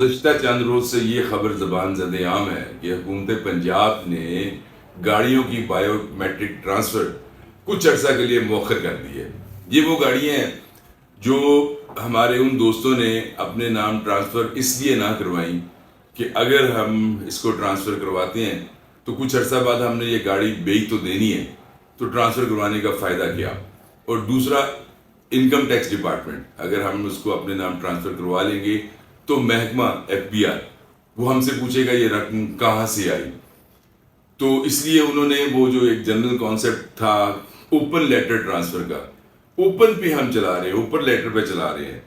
گزشتہ چند روز سے یہ خبر زبان زد عام ہے کہ حکومت پنجاب نے گاڑیوں کی بائیو میٹرک ٹرانسفر کچھ عرصہ کے لیے مؤخر کر دی ہے۔ یہ وہ گاڑیاں ہیں جو ہمارے ان دوستوں نے اپنے نام ٹرانسفر اس لیے نہ کروائیں کہ اگر ہم اس کو ٹرانسفر کرواتے ہیں تو کچھ عرصہ بعد ہم نے یہ گاڑی بیچ تو دینی ہے، تو ٹرانسفر کروانے کا فائدہ کیا۔ اور دوسرا، انکم ٹیکس ڈپارٹمنٹ، اگر ہم اس کو اپنے نام ٹرانسفر کروا لیں گے تو محکمہ FBI وہ ہم سے پوچھے گا یہ رقم کہاں سے آئی۔ تو اس لیے انہوں نے وہ جو ایک جنرل کانسیپٹ تھا اوپن لیٹر ٹرانسفر کا، اوپن پہ ہم چلا رہے ہیں، اوپن لیٹر پہ چلا رہے ہیں۔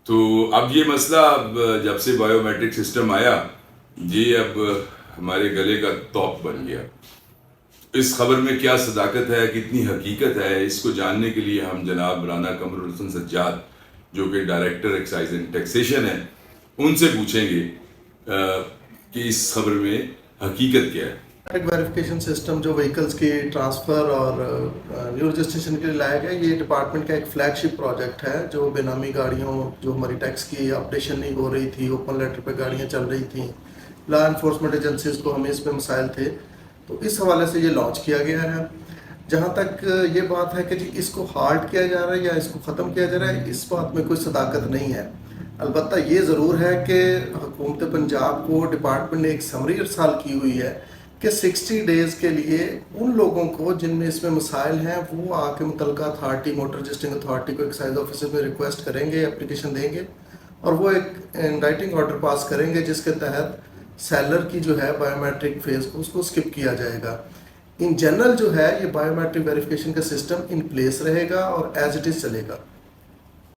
تو اب یہ مسئلہ اب جب سے بائیو میٹرک سسٹم آیا، یہ اب ہمارے گلے کا توپ بن گیا۔ اس خبر میں کیا صداقت ہے، کتنی حقیقت ہے، اس کو جاننے کے لیے ہم جناب رانا قمر الحسن سجاد جو کہ ڈائریکٹر ایکسائز اینڈ ٹیکسیشن ہے ان سے پوچھیں گے کہ اس خبر میں حقیقت کیا ہے۔ ویریفیکیشن سسٹم جو وہیکلز کی ٹرانسفر اور نیو رجسٹریشن کے لیے لایا گیا، یہ ڈپارٹمنٹ کا ایک فلیگ شپ پروجیکٹ ہے جو بے نامی گاڑیوں جو ہماری ٹیکس کی اپڈیشن نہیں ہو رہی تھی، اوپن لیٹر پہ گاڑیاں چل رہی تھیں، لا انفورسمنٹ ایجنسیز کو ہمیں اس پہ مسائل تھے، تو اس حوالے سے یہ لانچ کیا گیا ہے۔ جہاں تک یہ بات ہے کہ جی اس کو ہالٹ کیا جا رہا ہے یا اس کو ختم کیا جا رہا ہے، اس بات میں کوئی صداقت نہیں ہے۔ البتہ یہ ضرور ہے کہ حکومت پنجاب کو ڈپارٹمنٹ نے ایک سمری ارسال کی ہوئی ہے کہ 60 ڈیز کے لیے ان لوگوں کو جن میں اس میں مسائل ہیں وہ آ کے متعلقہ اتھارٹی، موٹر رجسٹرنگ اتھارٹی کو ایکسائز آفیسر میں ریکویسٹ کریں گے، اپلیکیشن دیں گے اور وہ ایک انڈائٹنگ آرڈر پاس کریں گے جس کے تحت سیلر کی جو ہے بائیو میٹرک فیز کو اس کو اسکپ کیا جائے گا۔ ان جنرل جو ہے یہ بائیو میٹرک ویریفیکیشن کا سسٹم ان پلیس رہے گا اور ایز اٹ از چلے گا۔